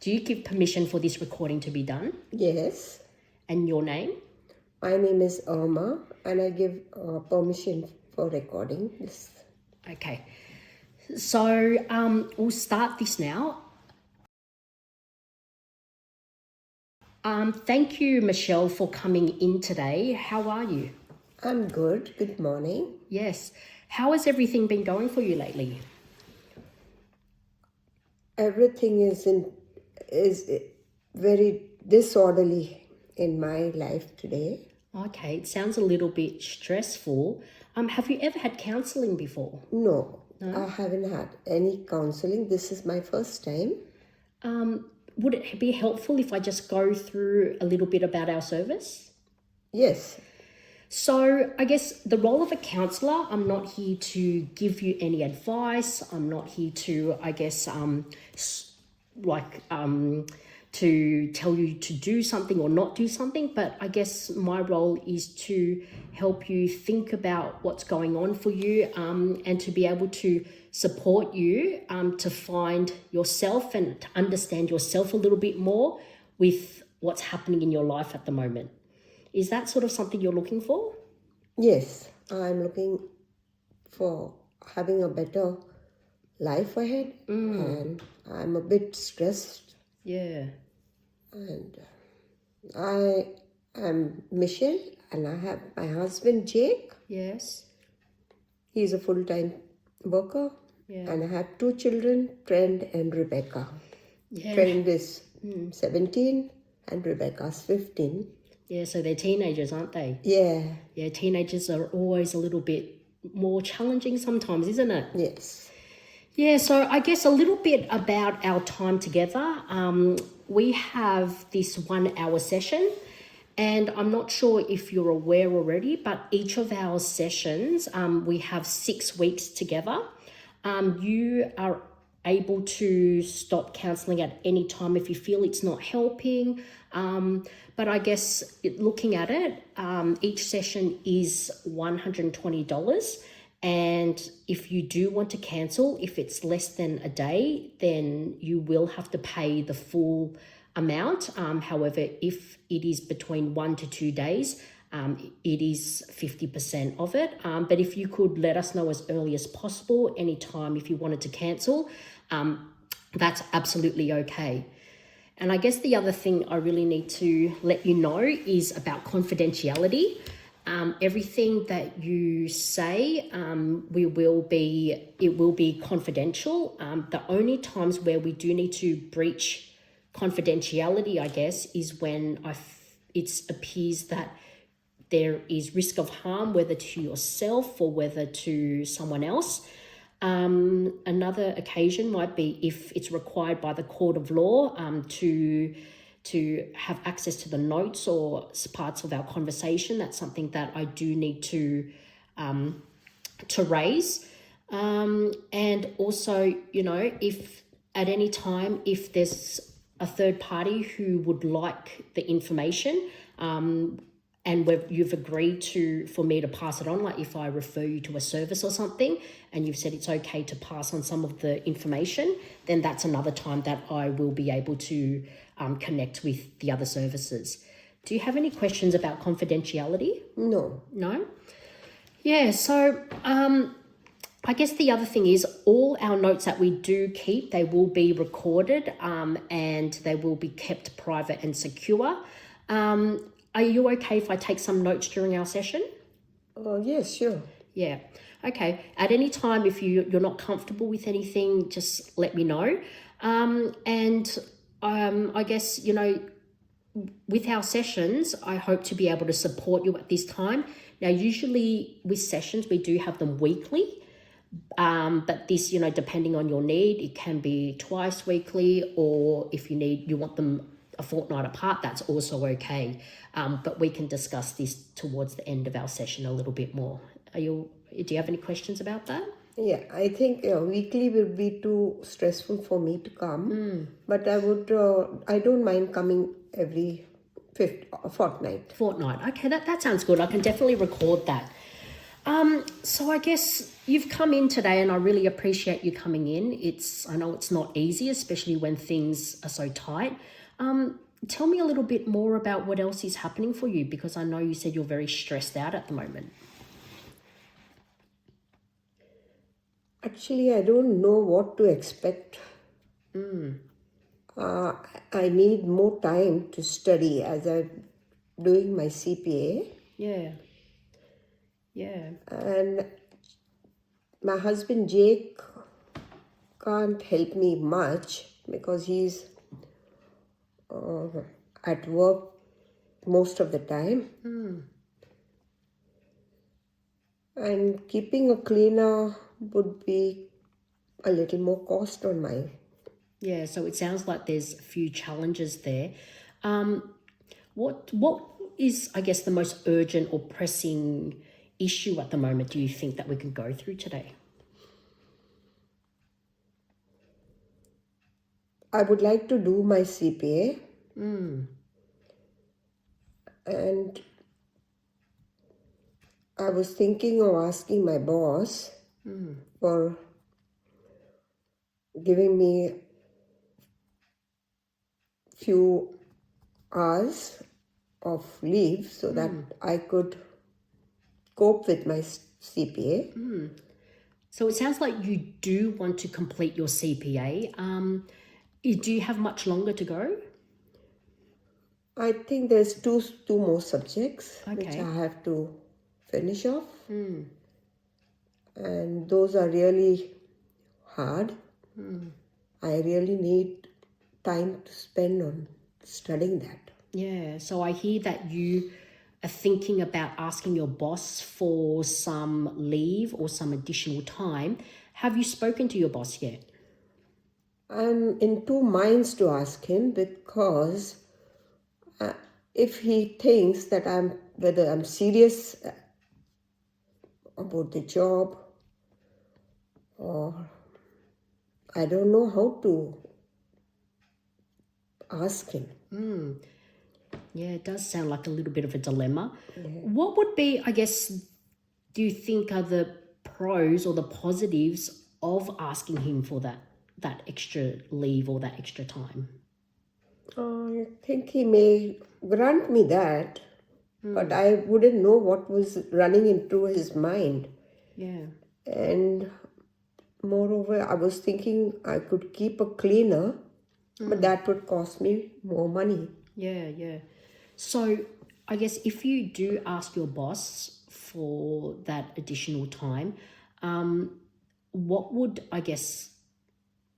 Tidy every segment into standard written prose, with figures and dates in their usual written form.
Do you give permission for this recording to be done? Yes. And your name? My name is Irma, and I give permission for recording this. Okay. So we'll start this now. Thank you, Michelle, for coming in today. How are you? I'm good. Good morning. Yes. How has everything been going for you lately? Everything is very disorderly in my life today. Okay, it sounds a little bit stressful. Have you ever had counselling before? No, I haven't had any counseling. This is my first time. Would it be helpful if I just go through a little bit about our service? Yes. So I guess the role of a counsellor, I'm not here to give you any advice. I'm not here to, to tell you to do something or not do something. But I guess my role is to help you think about what's going on for you and to be able to support you to find yourself and to understand yourself a little bit more with what's happening in your life at the moment. Is that sort of something you're looking for? Yes, I'm looking for having a better life ahead, and I'm a bit stressed. Yeah. And I am Michelle, and I have my husband Jake. Yes. He's a full-time worker. Yeah. And I have two children, Trent and Rebecca. Yeah. Trent is 17 and Rebecca's 15. Yeah, so they're teenagers, aren't they? Yeah. Yeah, teenagers are always a little bit more challenging sometimes, isn't it? Yes. Yeah, so I guess a little bit about our time together. We have this 1 hour session, and I'm not sure if you're aware already, but each of our sessions, we have 6 weeks together. You are able to stop counselling at any time if you feel it's not helping. But I guess looking at it, each session is $120. And if you do want to cancel, if it's less than a day, then you will have to pay the full amount. However, if it is between 1 to 2 days, it is 50% of it. But if you could let us know as early as possible, anytime if you wanted to cancel, that's absolutely okay. And I guess the other thing I really need to let you know is about confidentiality. Everything that you say, it will be confidential. The only times where we do need to breach confidentiality, I guess, is when it appears that there is risk of harm, whether to yourself or whether to someone else. Another occasion might be if it's required by the court of law to have access to the notes or parts of our conversation. That's something that I do need to raise. And also, if at any time, if there's a third party who would like the information, and you've agreed for me to pass it on, like if I refer you to a service or something, and you've said it's okay to pass on some of the information, then that's another time that I will be able to connect with the other services. Do you have any questions about confidentiality? No. No? Yeah, so I guess the other thing is all our notes that we do keep, they will be recorded and they will be kept private and secure. Are you okay if I take some notes during our session? Yes, sure. Yeah. Okay. At any time, if you're not comfortable with anything, just let me know. I guess, with our sessions, I hope to be able to support you at this time. Now, usually with sessions, we do have them weekly. But this, depending on your need, it can be twice weekly, or if you want them a fortnight apart, that's also okay. But we can discuss this towards the end of our session a little bit more. Do you have any questions about that? Yeah, I think weekly will be too stressful for me to come. But I don't mind coming every fortnight. Fortnight. Okay, that sounds good. I can definitely record that. So I guess you've come in today, and I really appreciate you coming in. I know it's not easy, especially when things are so tight. Tell me a little bit more about what else is happening for you, because I know you said you're very stressed out at the moment. Actually, I don't know what to expect. I need more time to study as I'm doing my CPA. Yeah. Yeah. And my husband Jake can't help me much because he's at work most of the time. And keeping a cleaner would be a little more cost on my. Yeah. So it sounds like there's a few challenges there. What is, I guess, the most urgent or pressing issue at the moment, do you think, that we can go through today? I would like to do my CPA. And I was thinking of asking my boss for giving me few hours of leave so that I could cope with my CPA. So it sounds like you do want to complete your CPA. Do you have much longer to go? I think there's two more subjects which Okay. I have to finish off. And those are really hard. I really need time to spend on studying that. Yeah. So I hear that you are thinking about asking your boss for some leave or some additional time. Have you spoken to your boss yet? I'm in two minds to ask him because if he thinks that whether I'm serious about the job, or I don't know how to ask him. Yeah, it does sound like a little bit of a dilemma. What would be, I guess, do you think are the pros or the positives of asking him for that extra leave or that extra time? I think he may grant me that, but I wouldn't know what was running into his mind. Yeah. And moreover, I was thinking I could keep a cleaner, but that would cost me more money. Yeah, yeah. So I guess if you do ask your boss for that additional time, what would, I guess,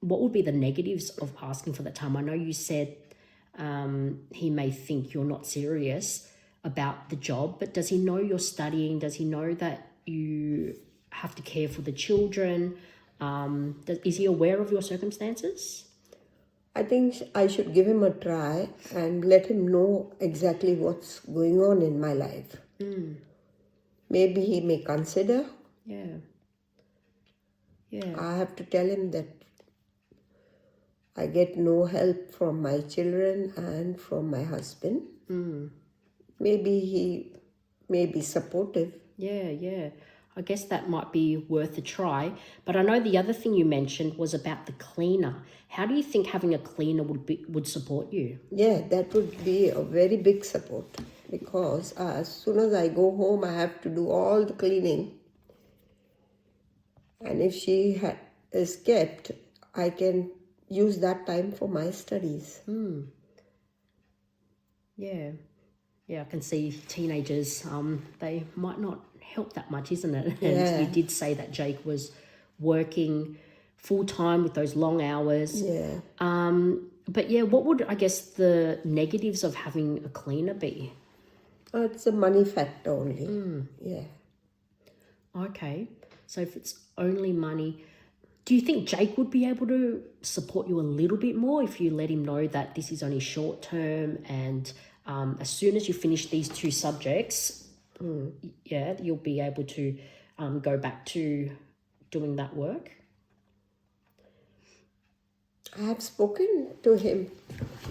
what would be the negatives of asking for that time? I know you said he may think you're not serious about the job, but does he know you're studying? Does he know that you have to care for the children? Is he aware of your circumstances? I think I should give him a try and let him know exactly what's going on in my life. Maybe he may consider. Yeah. Yeah. I have to tell him that I get no help from my children and from my husband. Maybe he may be supportive. Yeah, yeah. I guess that might be worth a try. But I know the other thing you mentioned was about the cleaner. How do you think having a cleaner would support you? Yeah, that would be a very big support because as soon as I go home, I have to do all the cleaning. And if she is kept, I can use that time for my studies. Yeah. Yeah, I can see teenagers, they might not help that much, isn't it? And you did say that Jake was working full-time with those long hours. Yeah. But yeah, what would, I guess, the negatives of having a cleaner be? It's a money factor only. Yeah. Okay. So if it's only money, do you think Jake would be able to support you a little bit more if you let him know that this is only short term and as soon as you finish these two subjects, yeah, you'll be able to go back to doing that work? I have spoken to him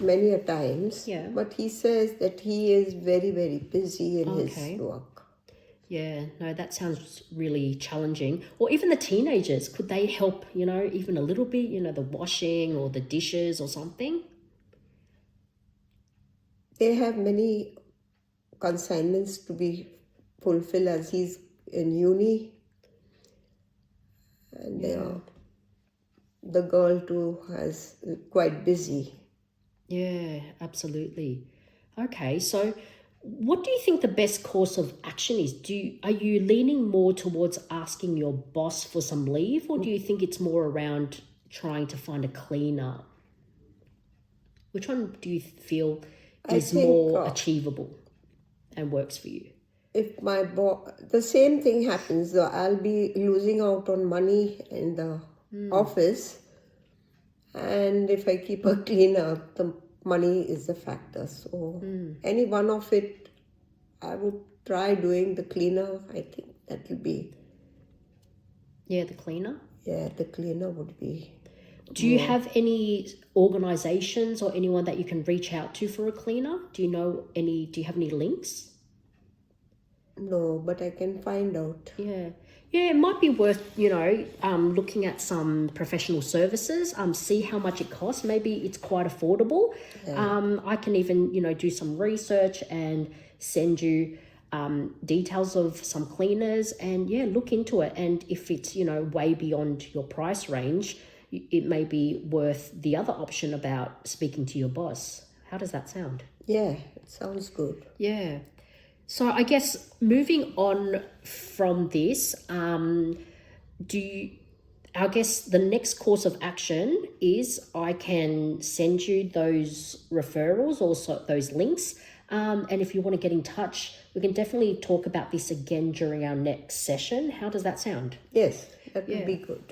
many a times, Yeah. but he says that he is very, very busy in Okay. his work. Yeah, no, that sounds really challenging. Or even the teenagers, could they help, even a little bit, the washing or the dishes or something? They have many consignments to be fulfilled as he's in uni. And the girl too is quite busy. Yeah, absolutely. Okay, so what do you think the best course of action is? Are you leaning more towards asking your boss for some leave, or do you think it's more around trying to find a cleaner? Which one do you feel I is think more achievable and works for you? if my the same thing happens, though, I'll be losing out on money in the office, and if I keep a cleaner, the money is the factor. So any one of it, I would try doing the cleaner. I think that will be, Yeah, the cleaner. the cleaner would be. Do you have any organizations or anyone that you can reach out to for a cleaner? Do you have any links? No, but I can find out. Yeah. Yeah, it might be worth, looking at some professional services, see how much it costs. Maybe it's quite affordable. I can even, do some research and send you details of some cleaners and, look into it. And if it's, way beyond your price range, it may be worth the other option about speaking to your boss. How does that sound? Yeah, it sounds good. Yeah. So I guess moving on from this, I guess the next course of action is I can send you those referrals, also those links. And if you want to get in touch, we can definitely talk about this again during our next session. How does that sound? Yes, that would be good.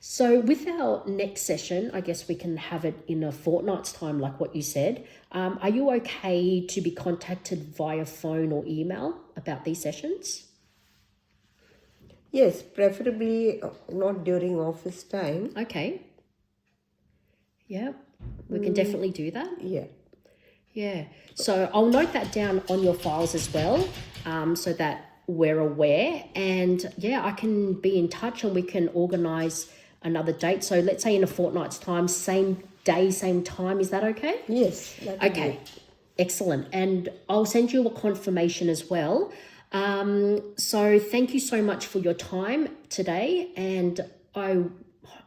So with our next session, I guess we can have it in a fortnight's time, like what you said. Are you okay to be contacted via phone or email about these sessions? Yes, preferably not during office time. Okay. Yeah, we can definitely do that. Yeah. Yeah. So I'll note that down on your files as well, so that we're aware. And I can be in touch and we can organise another date. So let's say in a fortnight's time, same day, same time. Is that okay? Yes. Okay. Excellent. And I'll send you a confirmation as well. So thank you so much for your time today. And I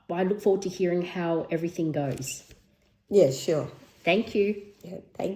look forward to hearing how everything goes. Yes, sure. Thank you. Yeah, thank you.